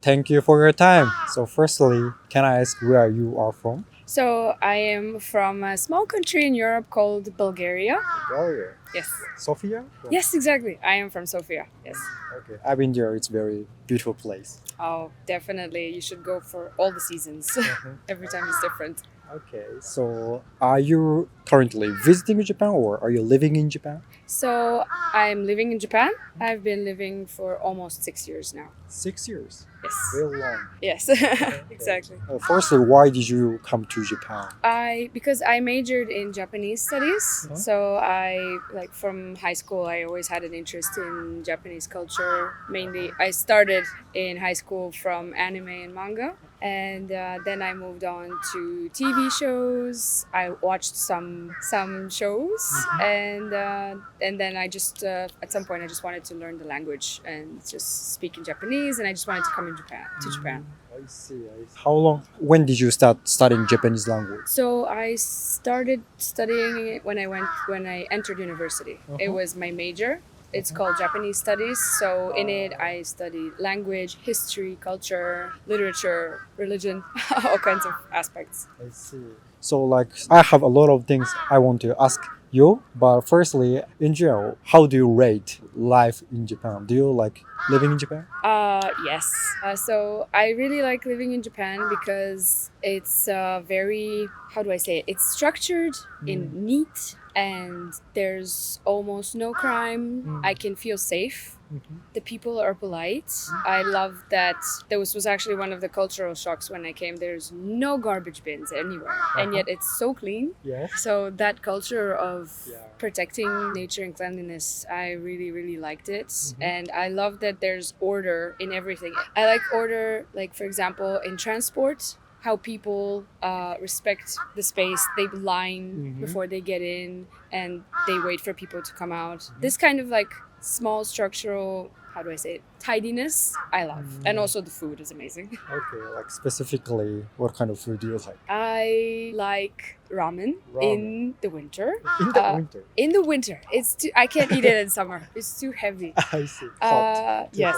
Thank you for your time. So firstly, can I ask where you are from? So I am from a small country in Europe called Bulgaria. Bulgaria. Yes. Sofia? Yes, exactly. I am from Sofia. Yes. Okay. I've been there. It's very beautiful place. Oh, definitely. You should go for all the seasons. Every time is different. Okay. So are you currently visiting Japan or are you living in Japan? So I'm living in Japan. I've been living for almost 6 years now. 6 years. Yes. Very long. Yes. Exactly. Firstly, why did you come to Japan? Because I majored in Japanese studies. Huh? So I from high school I always had an interest in Japanese culture. Mainly I started in high school from anime and manga. And then I moved on to TV shows. I watched some shows, and then I just at some point I just wanted to learn the language and just speak in Japanese, and I just wanted to come to Japan. I see. How long? When did you start studying Japanese language? So I started studying it when I entered university. It was my major. It's called Japanese Studies. So in it, I studied language, history, culture, literature, religion, all kinds of aspects. I see. So I have a lot of things I want to ask you, but firstly, in general, how do you rate life in Japan? Do you like living in Japan? Yes. So I really like living in Japan because it's very, how do I say it? It's structured in neat, and there's almost no crime. I can feel safe. The people are polite. I love that. This was actually one of the cultural shocks when I came. There's no garbage bins anywhere, and yet it's so clean. Yeah. So that culture of protecting nature and cleanliness, I really, really liked it. And I love that there's order in everything. I like order, like for example, in transport, how people respect the space. They line before they get in, and they wait for people to come out. This kind of like small structural, how do I say it, tidiness, I love. And also the food is amazing. Okay, specifically, what kind of food do you like? I like ramen. In the winter. In the winter? In the winter. I can't eat it in summer. It's too heavy. I see. Hot. Yes.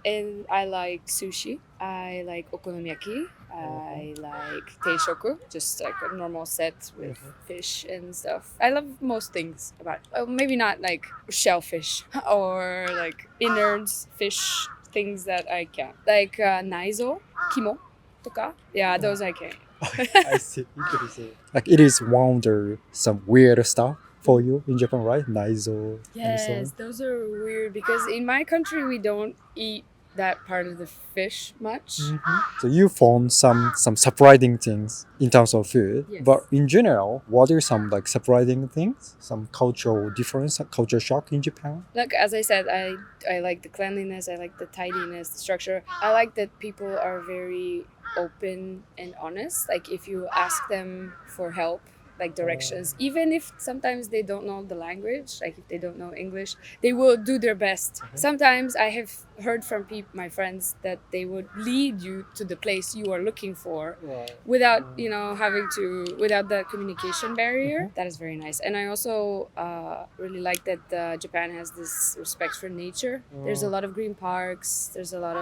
And I like sushi. I like okonomiyaki. I like teishoku, just like a normal set with fish and stuff. I love most things about it. Maybe not like shellfish or like innards, fish, things that I can't. Like naizo, kimo, toka. Yeah, those I can. I see. Interesting. It is one of the some weird stuff for you in Japan, right? Naizo. Yes, those are weird because in my country we don't eat that part of the fish much. So you found some surprising things in terms of food, but in general, what are some surprising things? Some cultural difference, culture shock in Japan? Like as I said, I like the cleanliness, I like the tidiness, the structure. I like that people are very open and honest. Like if you ask them for help, like directions, even if sometimes they don't know the language, like if they don't know English, they will do their best. Sometimes I have heard from my friends that they would lead you to the place you are looking for without without the communication barrier. That is very nice. And I also really like that Japan has this respect for nature. There's a lot of green parks. There's a lot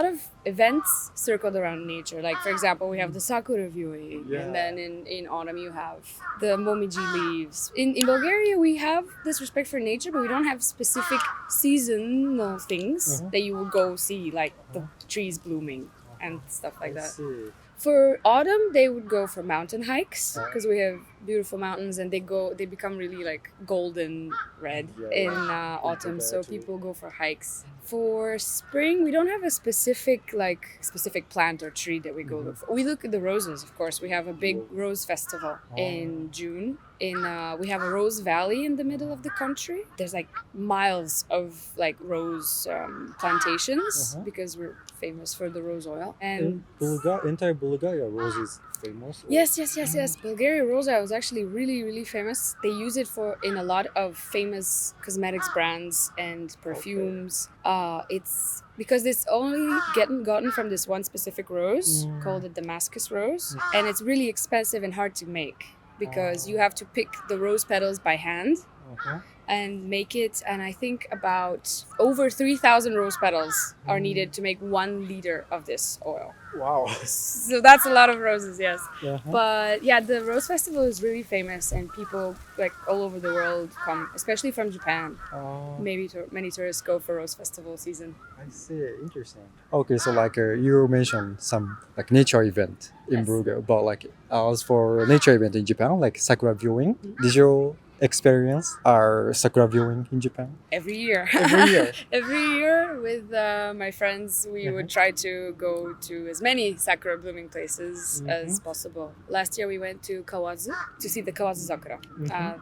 of events circled around nature. Like for example, we have the sakura viewing, and then in autumn you have the momiji leaves. In Bulgaria we have this respect for nature, but we don't have specific seasonal things that you will go see, like the trees blooming and stuff like that. For autumn, they would go for mountain hikes because we have beautiful mountains, and they become really like golden red in autumn. So people go for hikes. For spring, we don't have a specific plant or tree that we go look for. We look at the roses, of course. We have a big rose festival in June. We have a rose valley in the middle of the country. There's like miles of like rose plantations because we're famous for the rose oil. And entire Bulgaria rose is famous. Yes. Bulgaria rose oil is actually really, really famous. They use it in a lot of famous cosmetics brands and perfumes. It's because it's only gotten from this one specific rose called the Damascus rose, and it's really expensive and hard to make because you have to pick the rose petals by hand. and make it. And I think about over 3,000 rose petals are needed to make 1 liter of this oil. Wow. So that's a lot of roses, yes. Uh-huh. But yeah, the Rose Festival is really famous, and people like all over the world come, especially from Japan. Many tourists go for Rose Festival season. I see. Interesting. Okay, so like you mentioned some like nature event in Yes. Bulgaria, but like as for nature event in Japan, like sakura viewing, did you experience our sakura viewing in Japan? Every year. Every year. Every year with my friends, we would try to go to as many sakura blooming places as possible. Last year we went to Kawazu to see the Kawazu sakura,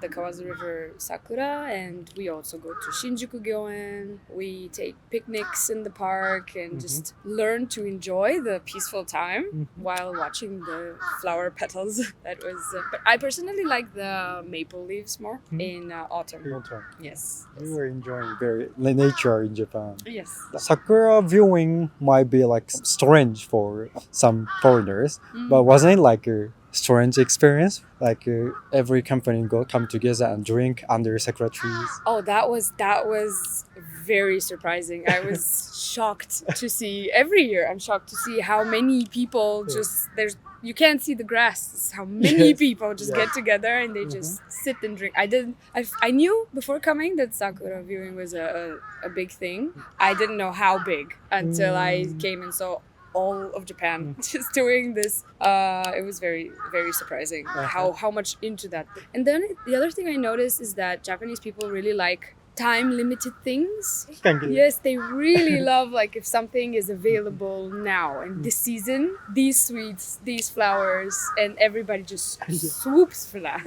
the Kawazu River sakura, and we also go to Shinjuku Gyoen. We take picnics in the park and just learn to enjoy the peaceful time while watching the flower petals. That was, but I personally like the maple leaves more in autumn. Yes. We were enjoying very nature in Japan. Yes. Sakura viewing might be like strange for some foreigners, but wasn't it like a strange experience? Like every company come together and drink under sakura trees. Oh, that was very surprising. I was shocked to see every year. I'm shocked to see how many people just you can't see the grass. How many people just get together and they just sit and drink. I knew before coming that sakura viewing was a big thing. I didn't know how big until I came and saw all of Japan just doing this. It was very, very surprising how much into that. And then the other thing I noticed is that Japanese people really like time-limited things. Yes, they really love like if something is available now and this season, these sweets, these flowers, and everybody just swoops for that.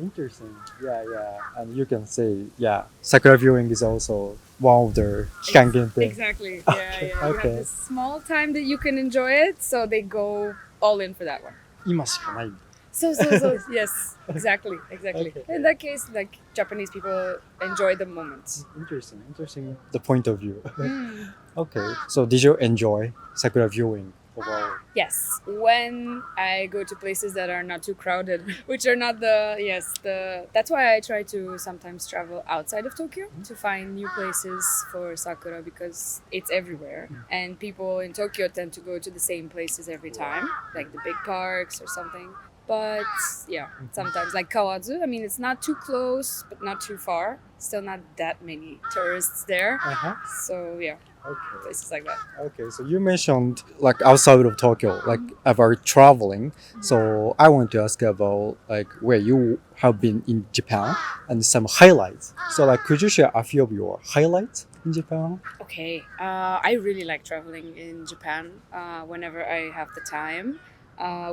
Interesting. Yeah. And you can say, sakura viewing is also one of the kikangen things. Exactly. Yeah. You have this small time that you can enjoy it, so they go all in for that one. 今しかない。 So yes, exactly. Okay. In that case, like Japanese people enjoy the moments. Interesting. The point of view. Okay. So did you enjoy sakura viewing overall? Yes, when I go to places that are not too crowded, which are not that's why I try to sometimes travel outside of Tokyo to find new places for sakura, because it's everywhere. And people in Tokyo tend to go to the same places every time, like the big parks or something. But yeah, sometimes like Kawazu, I mean, it's not too close, but not too far. Still not that many tourists there. So yeah, places like that. Okay, so you mentioned like outside of Tokyo, like about traveling. So I want to ask about like where you have been in Japan and some highlights. So like, could you share a few of your highlights in Japan? Okay, I really like traveling in Japan whenever I have the time.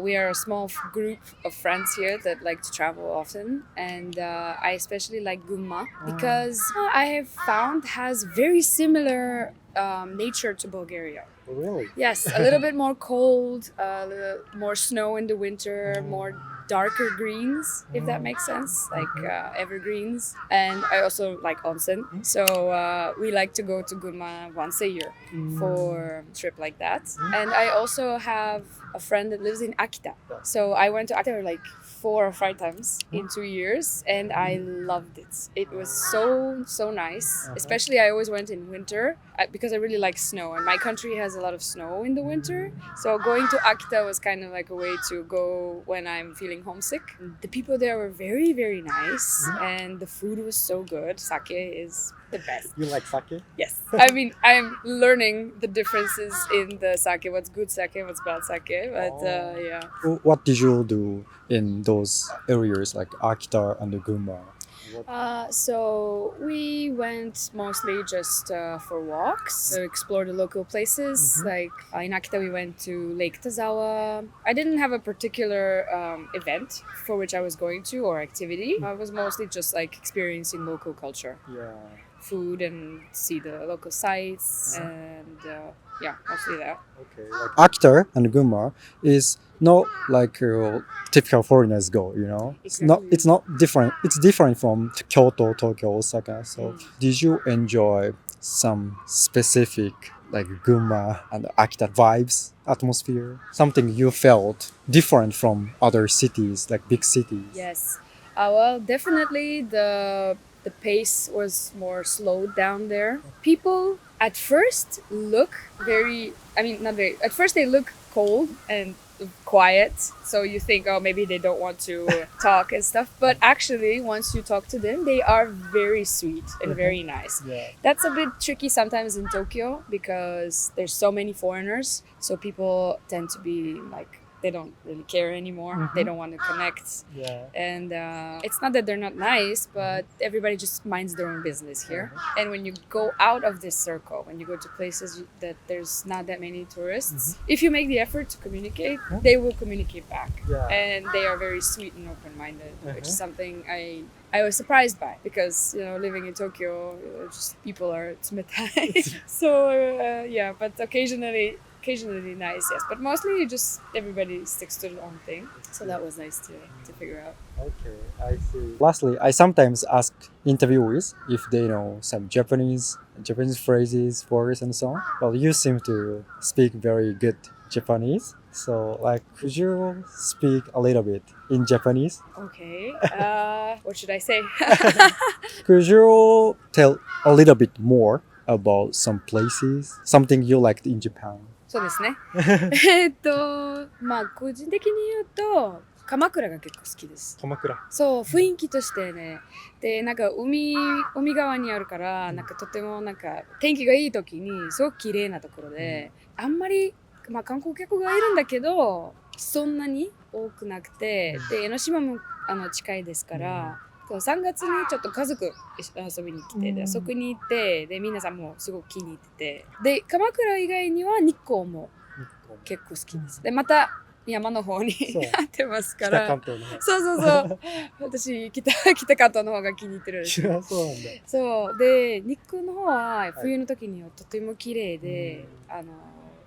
We are a small group of friends here that like to travel often, and I especially like Gunma because I have found has very similar nature to Bulgaria. Oh, really? Yes, a little bit more cold, a little more snow in the winter, more darker greens, if that makes sense, like evergreens. And I also like onsen, so we like to go to Gunma once a year for a trip like that. And I also have a friend that lives in Akita, so I went to Akita like 4 or 5 times in 2 years, and I loved it. It was so nice. Especially I always went in winter because I really like snow, and my country has a lot of snow in the winter. So going to Akita was kind of like a way to go when I'm feeling homesick. The people there were very, very nice, and the food was so good. Sake is the best. You like sake? Yes. I mean, I'm learning the differences in the sake, what's good sake, what's bad sake, but yeah. What did you do in those areas like Akita and Gunma? So we went mostly just for walks, to explore the local places. Like in Akita, we went to Lake Tazawa. I didn't have a particular event for which I was going to or activity. I was mostly just like experiencing local culture, food, and see the local sites, and mostly that. Okay, like Akita and Gunma is not like typical foreigners go, you know. Exactly. It's not different. It's different from Kyoto, Tokyo, Osaka. So did you enjoy some specific like Gunma and Akita vibes, atmosphere? Something you felt different from other cities, like big cities? Yes. Well, definitely the the pace was more slowed down there. People at first look not very, at first they look cold and quiet, so you think, oh, maybe they don't want to talk and stuff, but actually once you talk to them, they are very sweet and very nice. That's a bit tricky sometimes in Tokyo because there's so many foreigners, so people tend to be like, they don't really care anymore. They don't want to connect. And it's not that they're not nice, but everybody just minds their own business here. And when you go out of this circle, when you go to places that there's not that many tourists, if you make the effort to communicate, they will communicate back. And they are very sweet and open-minded, which is something I was surprised by because, living in Tokyo, just people are tsumetai. So, but occasionally nice, yes, but mostly everybody sticks to their own thing, so that was nice to figure out. Okay, I see. Lastly, I sometimes ask interviewees if they know some Japanese phrases, words, and so on. Well, you seem to speak very good Japanese, so could you speak a little bit in Japanese? Okay, what should I say? Could you tell a little bit more about some places, something you liked in Japan? そうですね。個人的に言うと鎌倉が結構好きです。鎌倉。そう、雰囲気としてね。で、海側にあるから、とても天気がいい時にすごく綺麗なところで、あんまり観光客がいるんだけど、そんなに多くなくて、で江ノ島も近いですから。3月にちょっと家族遊びに来て、でそこに行って、で皆さんもすごく気に入ってて、で鎌倉以外には日光も結構好きです。でまた山の方にあってますから、北関東の方。そう私北関東の方が気に入ってるんですよ。そうなんだ。そうで日光の方は冬の時にはとても綺麗で、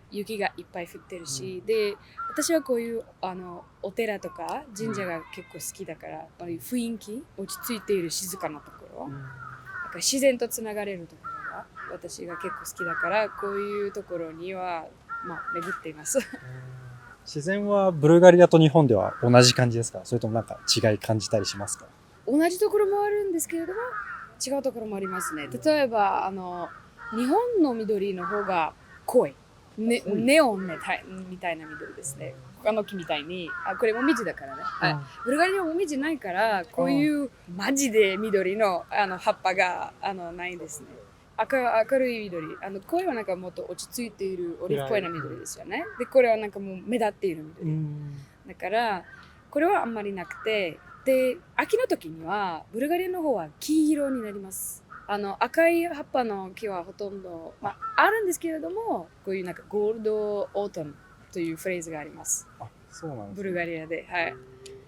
雪がいっぱい降ってるし、で私はこういうお寺とか神社が結構好きだから、雰囲気落ち着いている静かなところ、自然とつながれるところが私が結構好きだから、こういうところには巡っています。自然はブルガリアと日本では同じ感じですか？それとも違い感じたりしますか？同じところもあるんですけれども違うところもありますね。例えば日本の緑の方が濃い。ネオンみたいな緑ですね。他の木みたいに、これもみじだからね。ブルガリアはもみじないから、こういうマジで緑の葉っぱがないですね。明るい緑。これはもっと落ち着いているオリーブっぽいな緑ですよね。で、これはもう目立っている緑。だから、これはあんまりなくて、で、秋の時にはブルガリアの方は黄色になります。赤い葉っぱの木はほとんど、あるんですけれども、こういうゴールドオートムというフレーズがあります。そうなんですね。ブルガリアで、はい。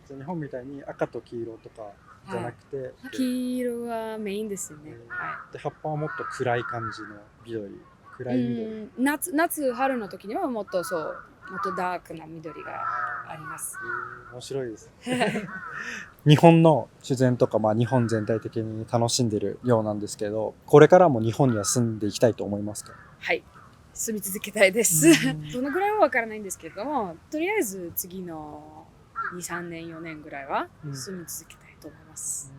じゃあ日本みたいに赤と黄色とかじゃなくて、黄色がメインですよね。で葉っぱはもっと暗い感じの暗い緑。夏春の時にはもっとダークな緑があります。面白いです。日本の自然とか、日本全体的に楽しんでるようなんですけど、これからも日本には住んでいきたいと思いますか？はい、住み続けたいです。どのぐらいは分からないんですけども、とりあえず次の2、3年、4年ぐらいは住み続けたいと思います。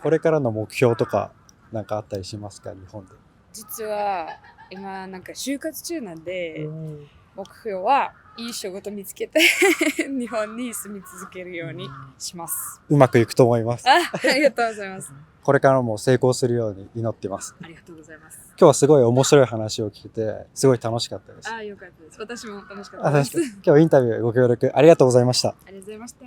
これからの目標とかあったりしますか？日本で。実は今就活中なんで、目標はいい仕事見つけて日本に住み続けるようにします。うまくいくと思います。ありがとうございます。これからも成功するように祈ってます。ありがとうございます。今日はすごい面白い話を聞いて、すごい楽しかったです。よかったです。私も楽しかったです。今日インタビューご協力ありがとうございました。ありがとうございました。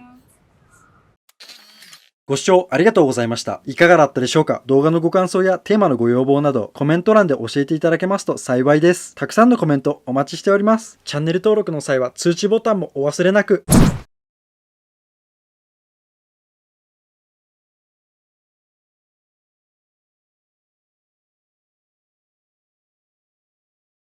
ご視聴ありがとうございました。いかがだったでしょうか？動画のご感想やテーマのご要望などコメント欄で教えていただけますと幸いです。たくさんのコメントお待ちしております。チャンネル登録の際は通知ボタンもお忘れなく。